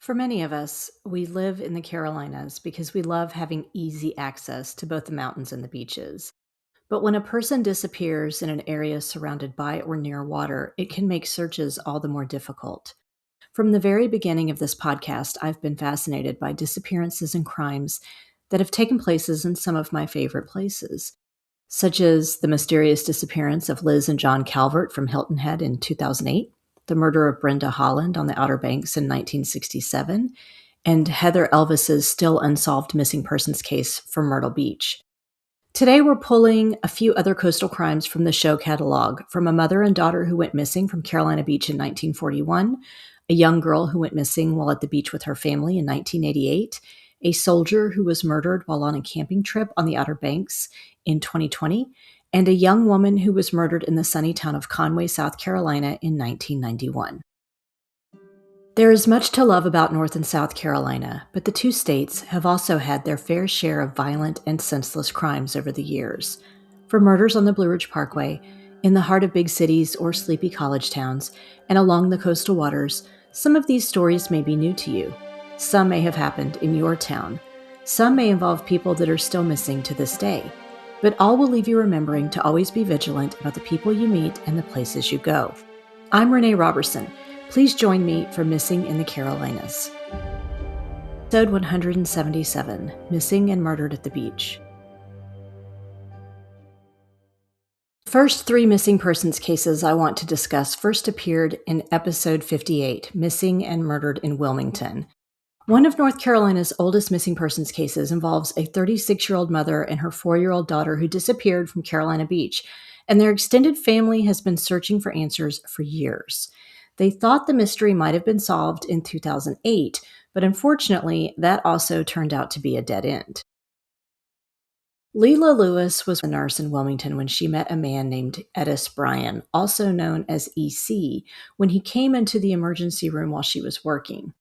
For many of us, we live in the Carolinas because we love having easy access to both the mountains and the beaches. But when a person disappears in an area surrounded by or near water, it can make searches all the more difficult. From the very beginning of this podcast, I've been fascinated by disappearances and crimes that have taken places in some of my favorite places, such as the mysterious disappearance of Liz and John Calvert from Hilton Head in 2008, the murder of Brenda Holland on the Outer Banks in 1967, and Heather Elvis's still unsolved missing persons case from Myrtle Beach. Today, we're pulling a few other coastal crimes from the show catalog, from a mother and daughter who went missing from Carolina Beach in 1941, a young girl who went missing while at the beach with her family in 1988, a soldier who was murdered while on a camping trip on the Outer Banks in 2020, and a young woman who was murdered in the sunny town of Conway, South Carolina in 1991. There is much to love about North and South Carolina, but the two states have also had their fair share of violent and senseless crimes over the years. From murders on the Blue Ridge Parkway, in the heart of big cities or sleepy college towns, and along the coastal waters, some of these stories may be new to you. Some may have happened in your town. Some may involve people that are still missing to this day. But all will leave you remembering to always be vigilant about the people you meet and the places you go. I'm Renee Robertson. Please join me for Missing in the Carolinas. Episode 177, Missing and Murdered at the Beach. The first three missing persons cases I want to discuss first appeared in episode 58, Missing and Murdered in Wilmington. One of North Carolina's oldest missing persons cases involves a 36-year-old mother and her 4-year-old daughter who disappeared from Carolina Beach, and their extended family has been searching for answers for years. They thought the mystery might have been solved in 2008, but unfortunately, that also turned out to be a dead end. Leila Lewis was a nurse in Wilmington when she met a man named Eddis Bryan, also known as EC, when he came into the emergency room while she was working.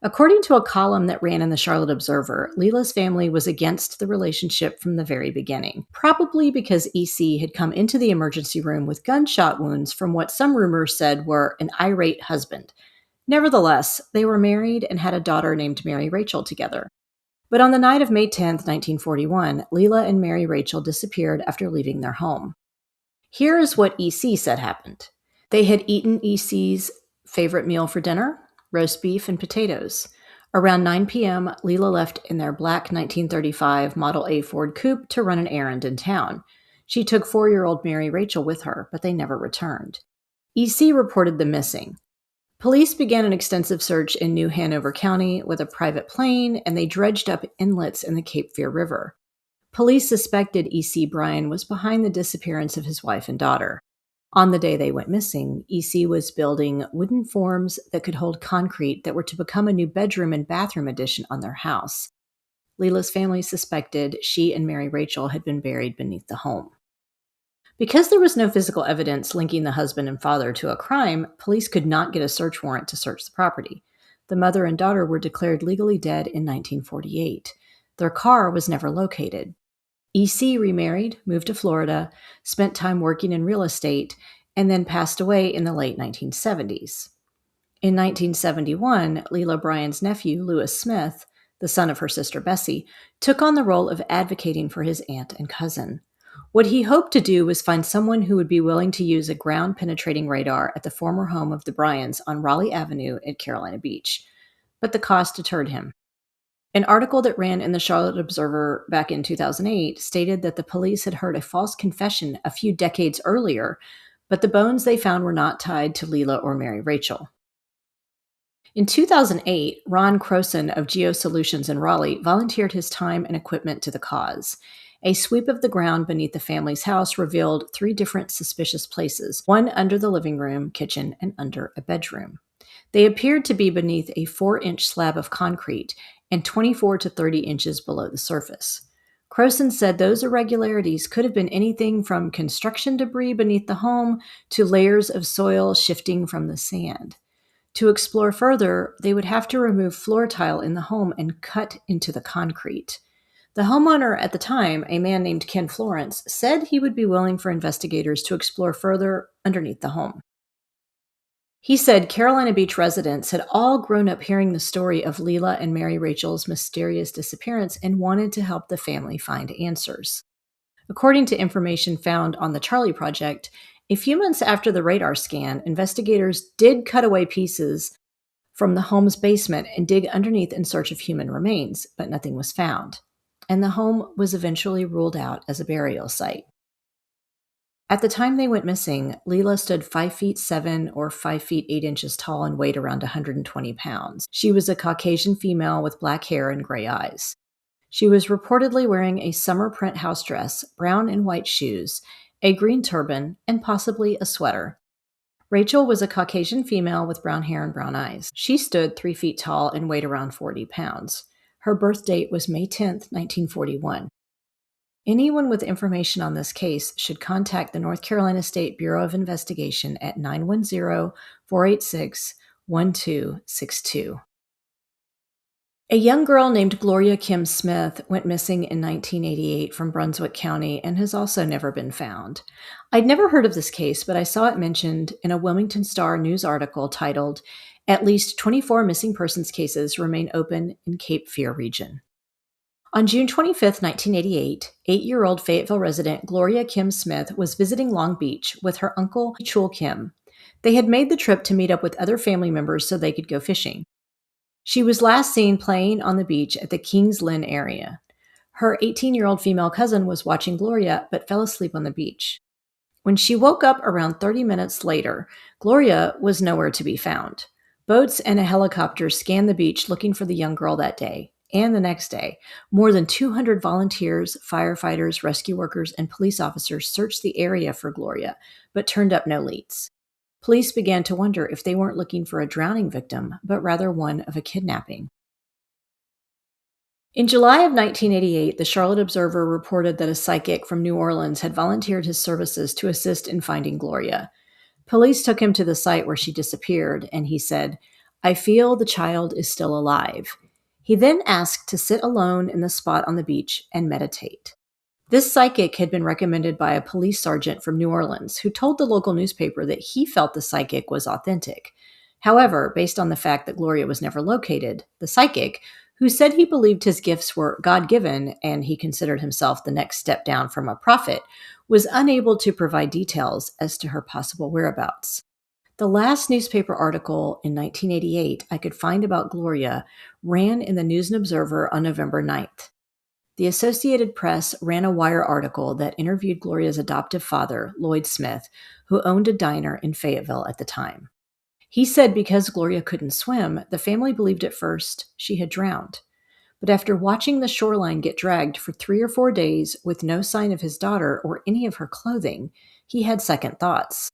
According to a column that ran in the Charlotte Observer, Leila's family was against the relationship from the very beginning, probably because EC had come into the emergency room with gunshot wounds from what some rumors said were an irate husband. Nevertheless, they were married and had a daughter named Mary Rachel together. But on the night of May 10, 1941, Leila and Mary Rachel disappeared after leaving their home. Here is what EC said happened. They had eaten EC's favorite meal for dinner, roast beef and potatoes. Around 9 p.m., Leila left in their black 1935 Model A Ford coupe to run an errand in town. She took 4-year-old Mary Rachel with her, but they never returned. EC reported them missing. Police began an extensive search in New Hanover County with a private plane, and they dredged up inlets in the Cape Fear River. Police suspected EC Bryan was behind the disappearance of his wife and daughter. On the day they went missing, EC was building wooden forms that could hold concrete that were to become a new bedroom and bathroom addition on their house. Leila's family suspected she and Mary Rachel had been buried beneath the home. Because there was no physical evidence linking the husband and father to a crime, police could not get a search warrant to search the property. The mother and daughter were declared legally dead in 1948. Their car was never located. EC remarried, moved to Florida, spent time working in real estate, and then passed away in the late 1970s. In 1971, Leila Bryan's nephew, Lewis Smith, the son of her sister Bessie, took on the role of advocating for his aunt and cousin. What he hoped to do was find someone who would be willing to use a ground-penetrating radar at the former home of the Bryans on Raleigh Avenue at Carolina Beach. But the cost deterred him. An article that ran in the Charlotte Observer back in 2008 stated that the police had heard a false confession a few decades earlier, but the bones they found were not tied to Leila or Mary Rachel. In 2008, Ron Croson of GeoSolutions in Raleigh volunteered his time and equipment to the cause. A sweep of the ground beneath the family's house revealed 3 different suspicious places, one under the living room, kitchen, and under a bedroom. They appeared to be beneath a 4-inch slab of concrete and 24 to 30 inches below the surface. Croson said those irregularities could have been anything from construction debris beneath the home to layers of soil shifting from the sand. To explore further, they would have to remove floor tile in the home and cut into the concrete. The homeowner at the time, a man named Ken Florence, said he would be willing for investigators to explore further underneath the home. He said Carolina Beach residents had all grown up hearing the story of Leila and Mary Rachel's mysterious disappearance and wanted to help the family find answers. According to information found on the Charlie Project, a few months after the radar scan, investigators did cut away pieces from the home's basement and dig underneath in search of human remains, but nothing was found. And the home was eventually ruled out as a burial site. At the time they went missing, Leila stood 5 feet 7 or 5 feet 8 inches tall and weighed around 120 pounds. She was a Caucasian female with black hair and gray eyes. She was reportedly wearing a summer print house dress, brown and white shoes, a green turban, and possibly a sweater. Rachel was a Caucasian female with brown hair and brown eyes. She stood 3 feet tall and weighed around 40 pounds. Her birth date was May 10, 1941. Anyone with information on this case should contact the North Carolina State Bureau of Investigation at 910-486-1262. A young girl named Gloria Kim Smith went missing in 1988 from Brunswick County and has also never been found. I'd never heard of this case, but I saw it mentioned in a Wilmington Star news article titled, "At least 24 missing persons cases remain open in Cape Fear region." On June 25, 1988, 8-year-old Fayetteville resident Gloria Kim Smith was visiting Long Beach with her uncle Chul Kim. They had made the trip to meet up with other family members so they could go fishing. She was last seen playing on the beach at the Kings Lynn area. Her 18-year-old female cousin was watching Gloria but fell asleep on the beach. When she woke up around 30 minutes later, Gloria was nowhere to be found. Boats and a helicopter scanned the beach looking for the young girl that day. And the next day, more than 200 volunteers, firefighters, rescue workers, and police officers searched the area for Gloria, but turned up no leads. Police began to wonder if they weren't looking for a drowning victim, but rather one of a kidnapping. In July of 1988, the Charlotte Observer reported that a psychic from New Orleans had volunteered his services to assist in finding Gloria. Police took him to the site where she disappeared, and he said, "I feel the child is still alive." He then asked to sit alone in the spot on the beach and meditate. This psychic had been recommended by a police sergeant from New Orleans who told the local newspaper that he felt the psychic was authentic. However, based on the fact that Gloria was never located, the psychic, who said he believed his gifts were God-given and he considered himself the next step down from a prophet, was unable to provide details as to her possible whereabouts. The last newspaper article in 1988 I could find about Gloria ran in the News and Observer on November 9th. The Associated Press ran a wire article that interviewed Gloria's adoptive father, Lloyd Smith, who owned a diner in Fayetteville at the time. He said because Gloria couldn't swim, the family believed at first she had drowned. But after watching the shoreline get dragged for 3 or 4 days with no sign of his daughter or any of her clothing, he had second thoughts.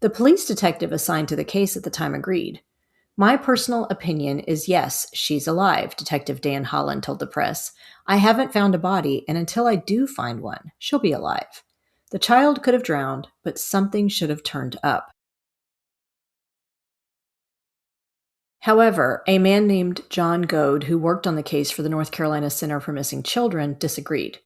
The police detective assigned to the case at the time agreed. "My personal opinion is yes, she's alive," Detective Dan Holland told the press. "I haven't found a body, and until I do find one, she'll be alive. The child could have drowned, but something should have turned up." However, a man named John Goad, who worked on the case for the North Carolina Center for Missing Children, disagreed.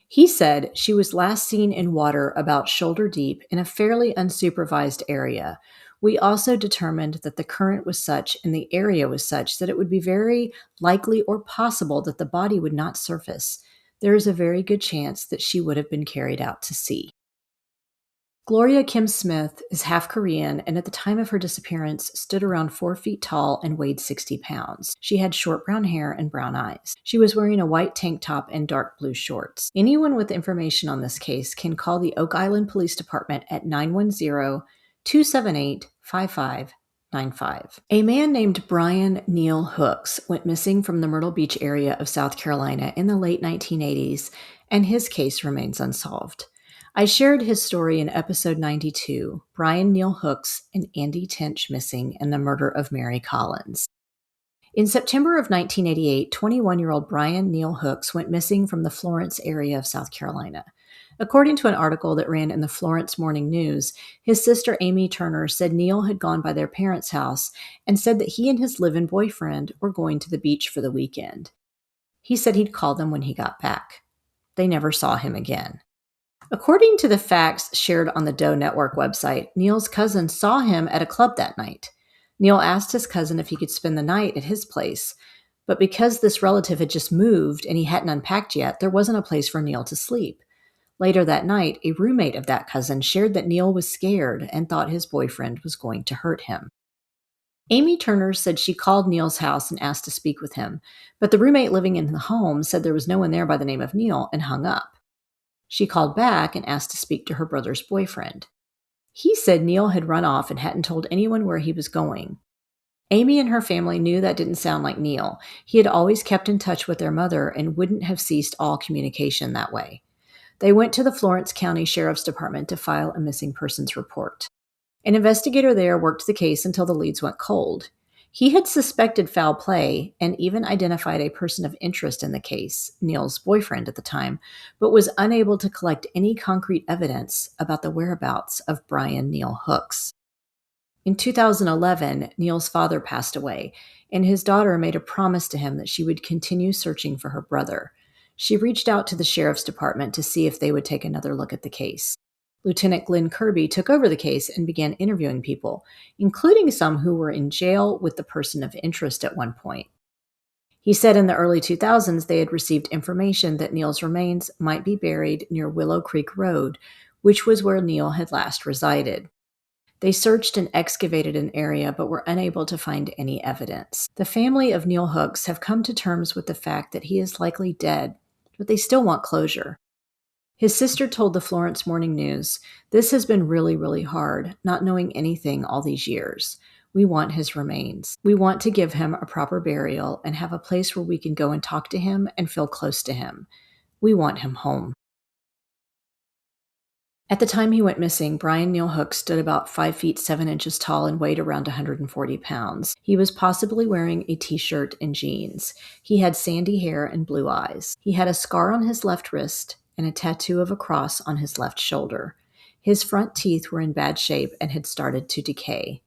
He said she was last seen in water about shoulder deep in a fairly unsupervised area. "We also determined that the current was such and the area was such that it would be very likely or possible that the body would not surface. There is a very good chance that she would have been carried out to sea." Gloria Kim Smith is half Korean and at the time of her disappearance stood around 4 feet tall and weighed 60 pounds. She had short brown hair and brown eyes. She was wearing a white tank top and dark blue shorts. Anyone with information on this case can call the Oak Island Police Department at 910-278-5595. A man named Brian Neil Hooks went missing from the Myrtle Beach area of South Carolina in the late 1980s, and his case remains unsolved. I shared his story in episode 92, Brian Neil Hooks and Andy Tench Missing and the Murder of Mary Collins. In September of 1988, 21-year-old Brian Neil Hooks went missing from the Florence area of South Carolina. According to an article that ran in the Florence Morning News, his sister Amy Turner said Neil had gone by their parents' house and said that he and his live-in boyfriend were going to the beach for the weekend. He said he'd call them when he got back. They never saw him again. According to the facts shared on the Doe Network website, Neil's cousin saw him at a club that night. Neil asked his cousin if he could spend the night at his place, but because this relative had just moved and he hadn't unpacked yet, there wasn't a place for Neil to sleep. Later that night, a roommate of that cousin shared that Neil was scared and thought his boyfriend was going to hurt him. Amy Turner said she called Neil's house and asked to speak with him, but the roommate living in the home said there was no one there by the name of Neil and hung up. She called back and asked to speak to her brother's boyfriend. He said Neil had run off and hadn't told anyone where he was going. Amy and her family knew that didn't sound like Neil. He had always kept in touch with their mother and wouldn't have ceased all communication that way. They went to the Florence County Sheriff's Department to file a missing persons report. An investigator there worked the case until the leads went cold. He had suspected foul play and even identified a person of interest in the case, Neil's boyfriend at the time, but was unable to collect any concrete evidence about the whereabouts of Brian Neil Hooks. In 2011, Neil's father passed away, and his daughter made a promise to him that she would continue searching for her brother. She reached out to the sheriff's department to see if they would take another look at the case. Lieutenant Glenn Kirby took over the case and began interviewing people, including some who were in jail with the person of interest at one point. He said in the early 2000s they had received information that Neil's remains might be buried near Willow Creek Road, which was where Neil had last resided. They searched and excavated an area but were unable to find any evidence. The family of Neil Hooks have come to terms with the fact that he is likely dead, but they still want closure. His sister told the Florence Morning News, "This has been really, really hard, not knowing anything all these years. We want his remains. We want to give him a proper burial and have a place where we can go and talk to him and feel close to him. We want him home." At the time he went missing, Brian Neil Hooks stood about 5 feet 7 inches tall and weighed around 140 pounds. He was possibly wearing a t-shirt and jeans. He had sandy hair and blue eyes. He had a scar on his left wrist and a tattoo of a cross on his left shoulder. His front teeth were in bad shape and had started to decay.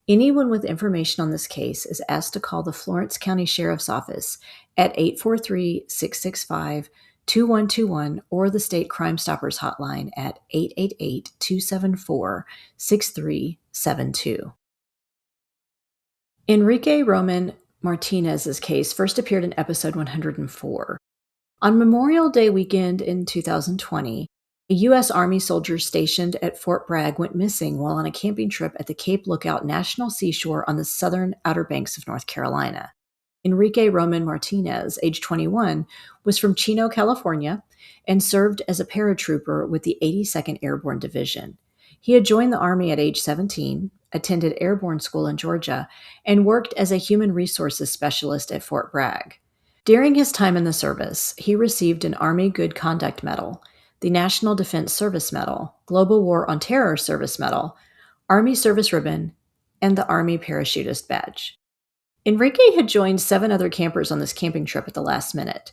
Anyone with information on this case is asked to call the Florence County Sheriff's Office at 843-665-2121 or the State Crime Stoppers Hotline at 888-274-6372. Enrique Roman-Martinez's case first appeared in episode 104. On Memorial Day weekend in 2020, a U.S. Army soldier stationed at Fort Bragg went missing while on a camping trip at the Cape Lookout National Seashore on the southern Outer Banks of North Carolina. Enrique Roman-Martinez, age 21, was from Chino, California, and served as a paratrooper with the 82nd Airborne Division. He had joined the Army at age 17, attended airborne school in Georgia, and worked as a human resources specialist at Fort Bragg. During his time in the service, he received an Army Good Conduct Medal, the National Defense Service Medal, Global War on Terror Service Medal, Army Service Ribbon, and the Army Parachutist Badge. Enrique had joined 7 other campers on this camping trip at the last minute.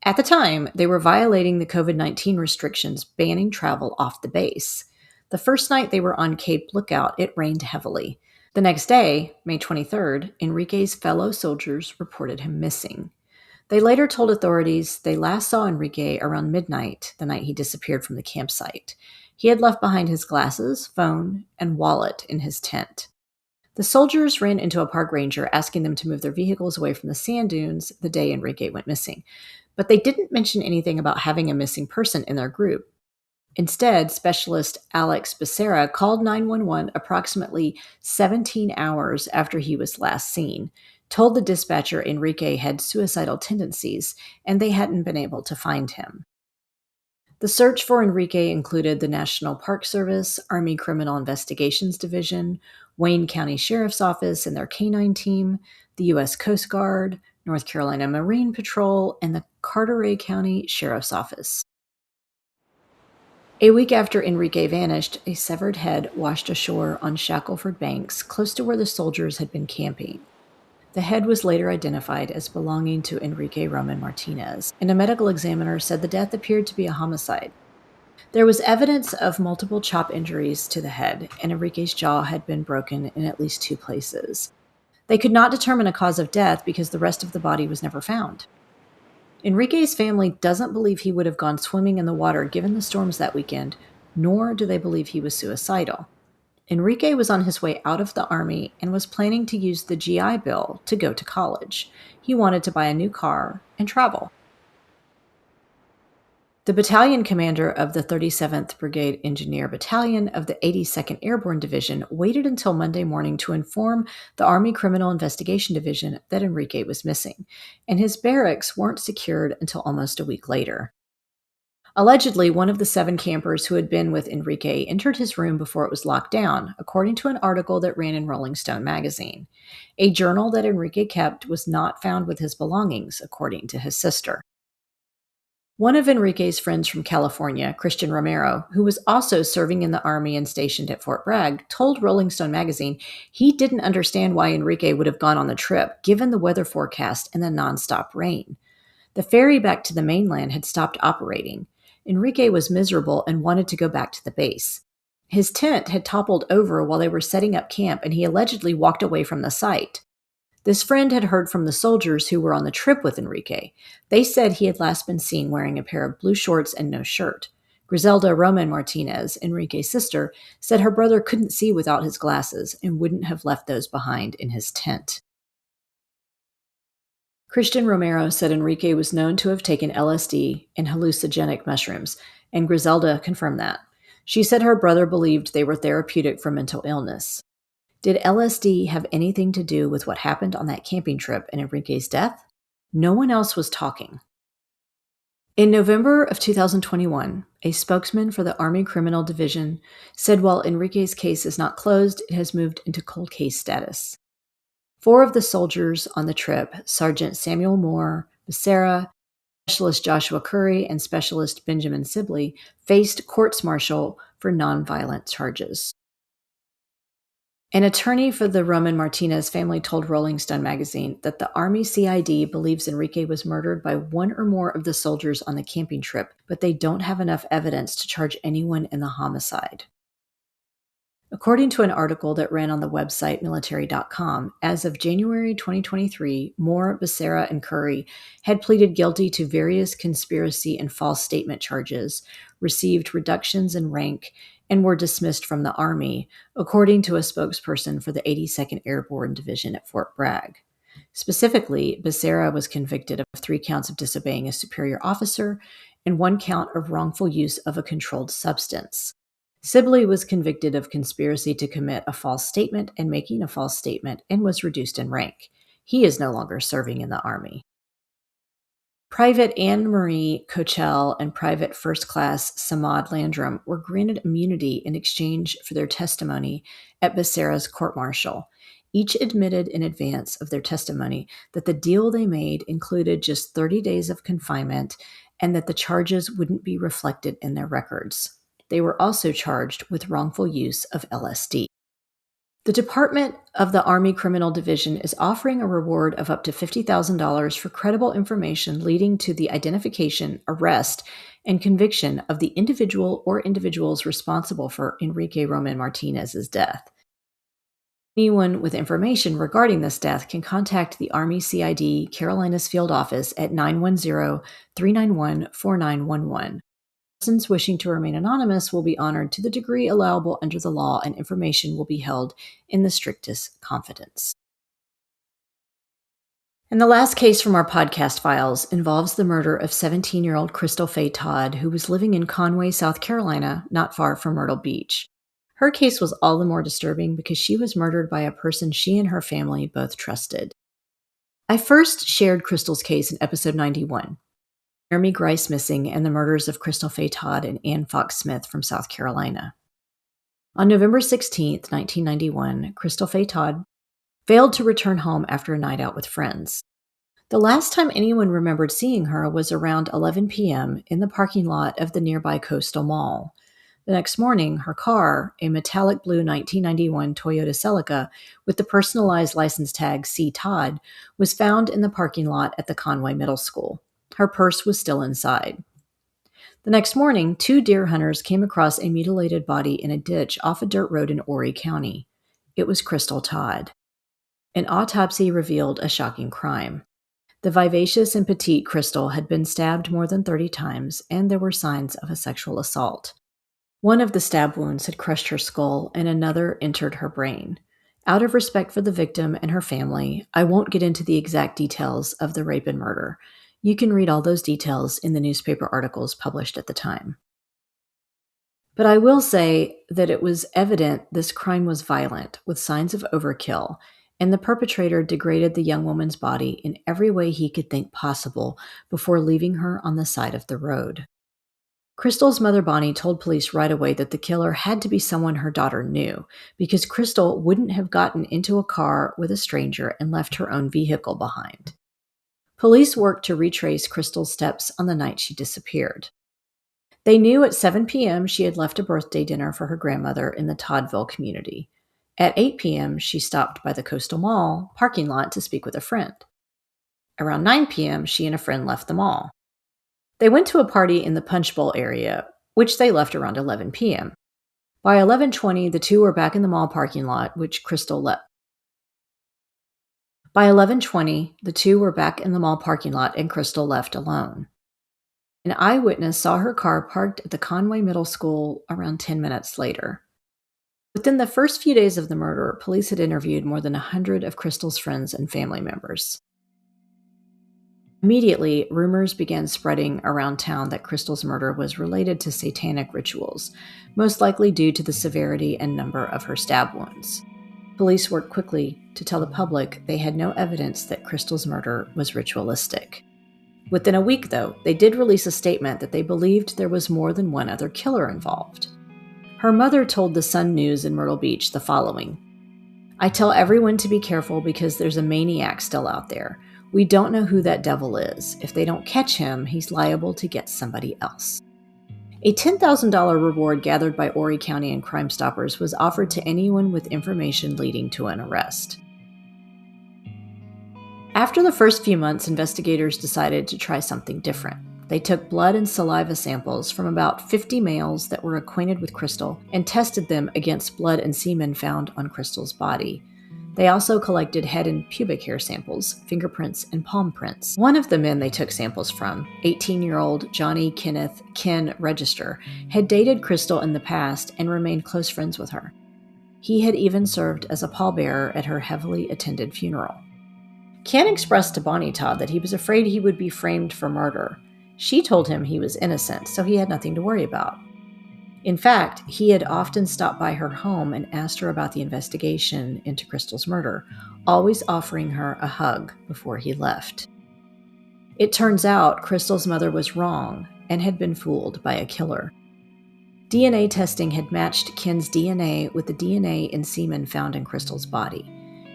At the time, they were violating the COVID-19 restrictions banning travel off the base. The first night they were on Cape Lookout, it rained heavily. The next day, May 23rd, Enrique's fellow soldiers reported him missing. They later told authorities they last saw Enrique around midnight, the night he disappeared from the campsite. He had left behind his glasses, phone, and wallet in his tent. The soldiers ran into a park ranger asking them to move their vehicles away from the sand dunes the day Enrique went missing, but they didn't mention anything about having a missing person in their group. Instead, specialist Alex Becerra called 911 approximately 17 hours after he was last seen, told the dispatcher Enrique had suicidal tendencies, and they hadn't been able to find him. The search for Enrique included the National Park Service, Army Criminal Investigations Division, Wayne County Sheriff's Office and their canine team, the U.S. Coast Guard, North Carolina Marine Patrol, and the Carteret County Sheriff's Office. A week after Enrique vanished, a severed head washed ashore on Shackleford Banks, close to where the soldiers had been camping. The head was later identified as belonging to Enrique Roman-Martinez, and a medical examiner said the death appeared to be a homicide. There was evidence of multiple chop injuries to the head, and Enrique's jaw had been broken in at least 2 places. They could not determine a cause of death because the rest of the body was never found. Enrique's family doesn't believe he would have gone swimming in the water given the storms that weekend, nor do they believe he was suicidal. Enrique was on his way out of the Army and was planning to use the GI Bill to go to college. He wanted to buy a new car and travel. The battalion commander of the 37th Brigade Engineer Battalion of the 82nd Airborne Division waited until Monday morning to inform the Army Criminal Investigation Division that Enrique was missing, and his barracks weren't secured until almost a week later. Allegedly, one of the 7 campers who had been with Enrique entered his room before it was locked down, according to an article that ran in Rolling Stone magazine. A journal that Enrique kept was not found with his belongings, according to his sister. One of Enrique's friends from California, Christian Romero, who was also serving in the Army and stationed at Fort Bragg, told Rolling Stone magazine he didn't understand why Enrique would have gone on the trip, given the weather forecast and the nonstop rain. The ferry back to the mainland had stopped operating. Enrique was miserable and wanted to go back to the base. His tent had toppled over while they were setting up camp, and he allegedly walked away from the site. This friend had heard from the soldiers who were on the trip with Enrique. They said he had last been seen wearing a pair of blue shorts and no shirt. Griselda Roman-Martinez, Enrique's sister, said her brother couldn't see without his glasses and wouldn't have left those behind in his tent. Christian Romero said Enrique was known to have taken LSD and hallucinogenic mushrooms, and Griselda confirmed that. She said her brother believed they were therapeutic for mental illness. Did LSD have anything to do with what happened on that camping trip and Enrique's death? No one else was talking. In November of 2021, a spokesman for the Army Criminal Division said while Enrique's case is not closed, it has moved into cold case status. 4 of the soldiers on the trip, Sergeant Samuel Moore, Becerra, Specialist Joshua Curry, and Specialist Benjamin Sibley, faced courts-martial for nonviolent charges. An attorney for the Roman-Martinez family told Rolling Stone magazine that the Army CID believes Enrique was murdered by one or more of the soldiers on the camping trip, but they don't have enough evidence to charge anyone in the homicide. According to an article that ran on the website military.com, as of January 2023, Moore, Becerra, and Curry had pleaded guilty to various conspiracy and false statement charges, received reductions in rank, and were dismissed from the Army, according to a spokesperson for the 82nd Airborne Division at Fort Bragg. Specifically, Becerra was convicted of 3 counts of disobeying a superior officer and 1 count of wrongful use of a controlled substance. Sibley was convicted of conspiracy to commit a false statement and making a false statement and was reduced in rank. He is no longer serving in the Army. Private Anne-Marie Cochelle and Private First Class Samad Landrum were granted immunity in exchange for their testimony at Becerra's court-martial. Each admitted in advance of their testimony that the deal they made included just 30 days of confinement and that the charges wouldn't be reflected in their records. They were also charged with wrongful use of LSD. The Department of the Army Criminal Division is offering a reward of up to $50,000 for credible information leading to the identification, arrest, and conviction of the individual or individuals responsible for Enrique Roman-Martinez's death. Anyone with information regarding this death can contact the Army CID Carolinas Field Office at 910-391-4911. Persons wishing to remain anonymous will be honored to the degree allowable under the law, and information will be held in the strictest confidence. And the last case from our podcast files involves the murder of 17-year-old Crystal Faye Todd, who was living in Conway, South Carolina, not far from Myrtle Beach. Her case was all the more disturbing because she was murdered by a person she and her family both trusted. I first shared Crystal's case in episode 91. Jeremy Grice missing and the murders of Crystal Faye Todd and Ann Fox Smith from South Carolina. On November 16, 1991, Crystal Faye Todd failed to return home after a night out with friends. The last time anyone remembered seeing her was around 11 p.m. in the parking lot of the nearby Coastal Mall. The next morning, her car, a metallic blue 1991 Toyota Celica with the personalized license tag C. Todd, was found in the parking lot at the Conway Middle School. Her purse was still inside. The next morning, 2 deer hunters came across a mutilated body in a ditch off a dirt road in Horry County. It was Crystal Todd. An autopsy revealed a shocking crime. The vivacious and petite Crystal had been stabbed more than 30 times, and there were signs of a sexual assault. One of the stab wounds had crushed her skull, and another entered her brain. Out of respect for the victim and her family, I won't get into the exact details of the rape and murder. You can read all those details in the newspaper articles published at the time. But I will say that it was evident this crime was violent, with signs of overkill, and the perpetrator degraded the young woman's body in every way he could think possible before leaving her on the side of the road. Crystal's mother, Bonnie, told police right away that the killer had to be someone her daughter knew, because Crystal wouldn't have gotten into a car with a stranger and left her own vehicle behind. Police worked to retrace Crystal's steps on the night she disappeared. They knew at 7 p.m. she had left a birthday dinner for her grandmother in the Toddville community. At 8 p.m., she stopped by the Coastal Mall parking lot to speak with a friend. Around 9 p.m., she and a friend left the mall. They went to a party in the Punch Bowl area, which they left around 11 p.m. By 11:20, the two were back in the mall parking lot, which Crystal left. By 11:20, the two were back in the mall parking lot and Crystal left alone. An eyewitness saw her car parked at the Conway Middle School around 10 minutes later. Within the first few days of the murder, police had interviewed more than 100 of Crystal's friends and family members. Immediately, rumors began spreading around town that Crystal's murder was related to satanic rituals, most likely due to the severity and number of her stab wounds. Police worked quickly to tell the public they had no evidence that Crystal's murder was ritualistic. Within a week, though, they did release a statement that they believed there was more than one other killer involved. Her mother told the Sun News in Myrtle Beach the following: "I tell everyone to be careful because there's a maniac still out there. We don't know who that devil is. If they don't catch him, he's liable to get somebody else." A $10,000 reward gathered by Horry County and Crime Stoppers was offered to anyone with information leading to an arrest. After the first few months, investigators decided to try something different. They took blood and saliva samples from about 50 males that were acquainted with Crystal and tested them against blood and semen found on Crystal's body. They also collected head and pubic hair samples, fingerprints, and palm prints. One of the men they took samples from, 18-year-old Johnny Kenneth Ken Register, had dated Crystal in the past and remained close friends with her. He had even served as a pallbearer at her heavily attended funeral. Ken expressed to Bonnie Todd that he was afraid he would be framed for murder. She told him he was innocent, so he had nothing to worry about. In fact, he had often stopped by her home and asked her about the investigation into Crystal's murder, always offering her a hug before he left. It turns out Crystal's mother was wrong and had been fooled by a killer. DNA testing had matched Ken's DNA with the DNA in semen found in Crystal's body.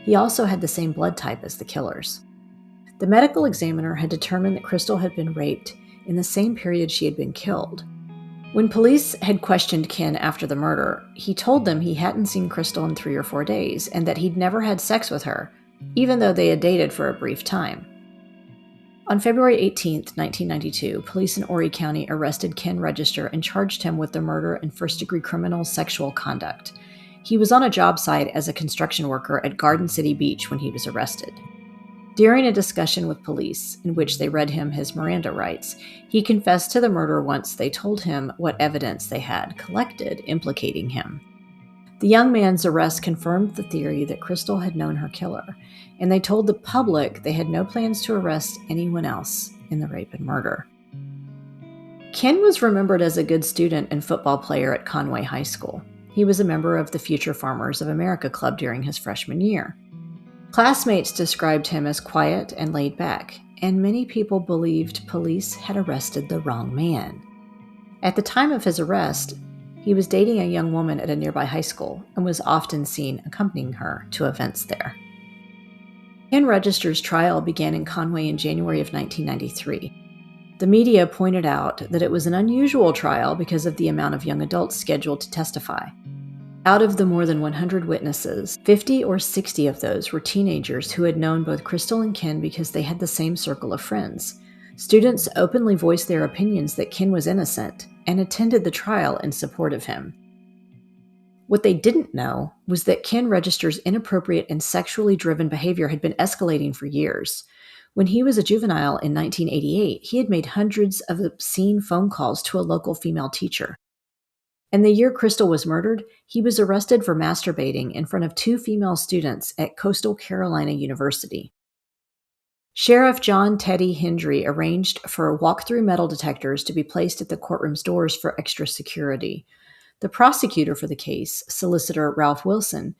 He also had the same blood type as the killers. The medical examiner had determined that Crystal had been raped in the same period she had been killed. When police had questioned Ken after the murder, he told them he hadn't seen Crystal in 3 or 4 days and that he'd never had sex with her, even though they had dated for a brief time. On February 18, 1992, police in Horry County arrested Ken Register and charged him with the murder and first-degree criminal sexual conduct. He was on a job site as a construction worker at Garden City Beach when he was arrested. During a discussion with police, in which they read him his Miranda rights, he confessed to the murder once they told him what evidence they had collected implicating him. The young man's arrest confirmed the theory that Crystal had known her killer, and they told the public they had no plans to arrest anyone else in the rape and murder. Ken was remembered as a good student and football player at Conway High School. He was a member of the Future Farmers of America Club during his freshman year. Classmates described him as quiet and laid back, and many people believed police had arrested the wrong man. At the time of his arrest, he was dating a young woman at a nearby high school and was often seen accompanying her to events there. Ken Register's trial began in Conway in January of 1993. The media pointed out that it was an unusual trial because of the amount of young adults scheduled to testify. Out of the more than 100 witnesses, 50 or 60 of those were teenagers who had known both Crystal and Ken because they had the same circle of friends. Students openly voiced their opinions that Ken was innocent and attended the trial in support of him. What they didn't know was that Ken Register's inappropriate and sexually driven behavior had been escalating for years. When he was a juvenile in 1988, he had made hundreds of obscene phone calls to a local female teacher. And the year Crystal was murdered, he was arrested for masturbating in front of 2 female students at Coastal Carolina University. Sheriff John Teddy Hendry arranged for walk-through metal detectors to be placed at the courtroom's doors for extra security. The prosecutor for the case, Solicitor Ralph Wilson,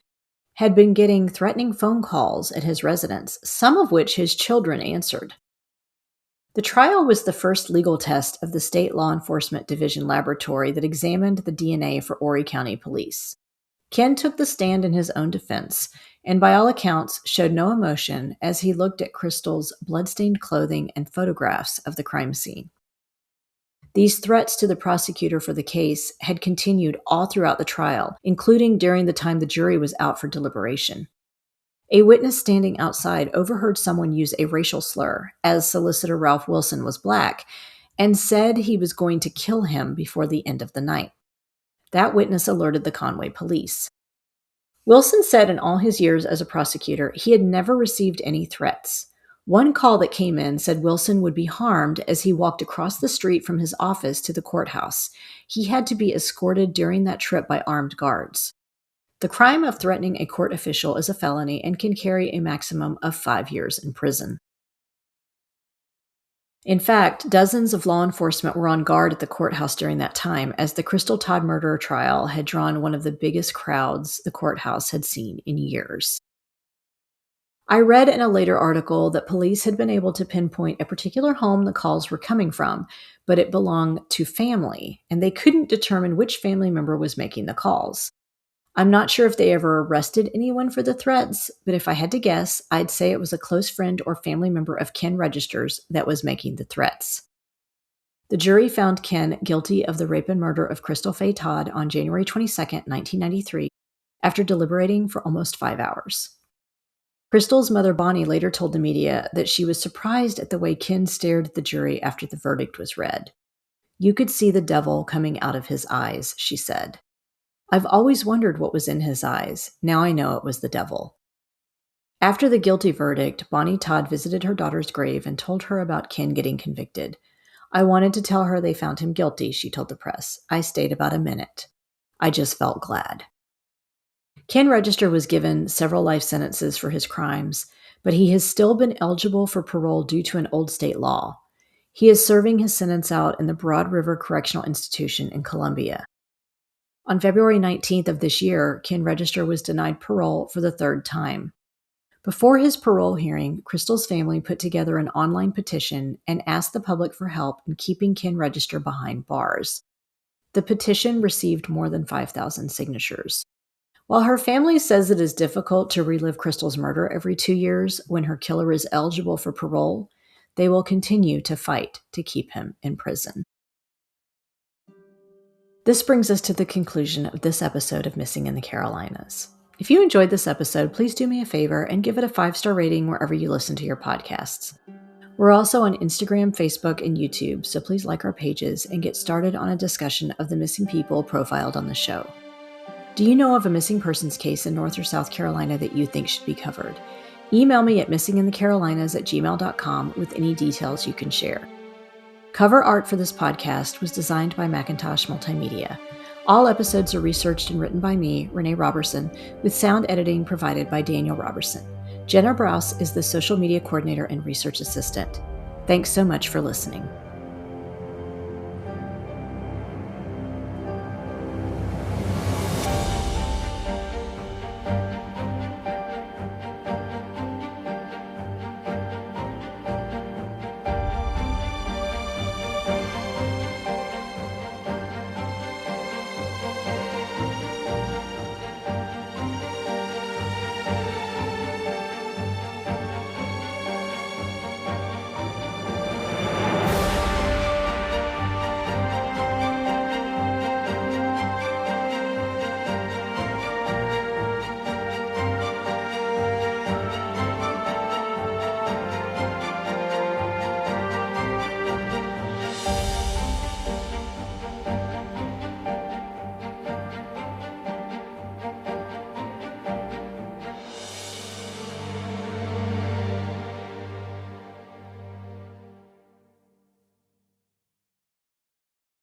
had been getting threatening phone calls at his residence, some of which his children answered. The trial was the first legal test of the State Law Enforcement Division laboratory that examined the DNA for Horry County Police. Ken took the stand in his own defense, and by all accounts showed no emotion as he looked at Crystal's bloodstained clothing and photographs of the crime scene. These threats to the prosecutor for the case had continued all throughout the trial, including during the time the jury was out for deliberation. A witness standing outside overheard someone use a racial slur, as Solicitor Ralph Wilson was black, and said he was going to kill him before the end of the night. That witness alerted the Conway police. Wilson said in all his years as a prosecutor, he had never received any threats. One call that came in said Wilson would be harmed as he walked across the street from his office to the courthouse. He had to be escorted during that trip by armed guards. The crime of threatening a court official is a felony and can carry a maximum of 5 years in prison. In fact, dozens of law enforcement were on guard at the courthouse during that time, as the Crystal Todd murder trial had drawn one of the biggest crowds the courthouse had seen in years. I read in a later article that police had been able to pinpoint a particular home the calls were coming from, but it belonged to family, and they couldn't determine which family member was making the calls. I'm not sure if they ever arrested anyone for the threats, but if I had to guess, I'd say it was a close friend or family member of Ken Register's that was making the threats. The jury found Ken guilty of the rape and murder of Crystal Faye Todd on January 22, 1993, after deliberating for almost 5 hours. Crystal's mother, Bonnie, later told the media that she was surprised at the way Ken stared at the jury after the verdict was read. "You could see the devil coming out of his eyes," she said. "I've always wondered what was in his eyes. Now I know it was the devil." After the guilty verdict, Bonnie Todd visited her daughter's grave and told her about Ken getting convicted. "I wanted to tell her they found him guilty," she told the press. "I stayed about a minute. I just felt glad." Ken Register was given several life sentences for his crimes, but he has still been eligible for parole due to an old state law. He is serving his sentence out in the Broad River Correctional Institution in Columbia. On February 19th of this year, Ken Register was denied parole for the 3rd time. Before his parole hearing, Crystal's family put together an online petition and asked the public for help in keeping Ken Register behind bars. The petition received more than 5,000 signatures. While her family says it is difficult to relive Crystal's murder every 2 years when her killer is eligible for parole, they will continue to fight to keep him in prison. This brings us to the conclusion of this episode of Missing in the Carolinas. If you enjoyed this episode, please do me a favor and give it a 5-star rating wherever you listen to your podcasts. We're also on Instagram, Facebook, and YouTube, so please like our pages and get started on a discussion of the missing people profiled on the show. Do you know of a missing persons case in North or South Carolina that you think should be covered? Email me at missinginthecarolinas@gmail.com with any details you can share. Cover art for this podcast was designed by Macintosh Multimedia. All episodes are researched and written by me, Renee Robertson, with sound editing provided by Daniel Robertson. Jenna Browse is the social media coordinator and research assistant. Thanks so much for listening.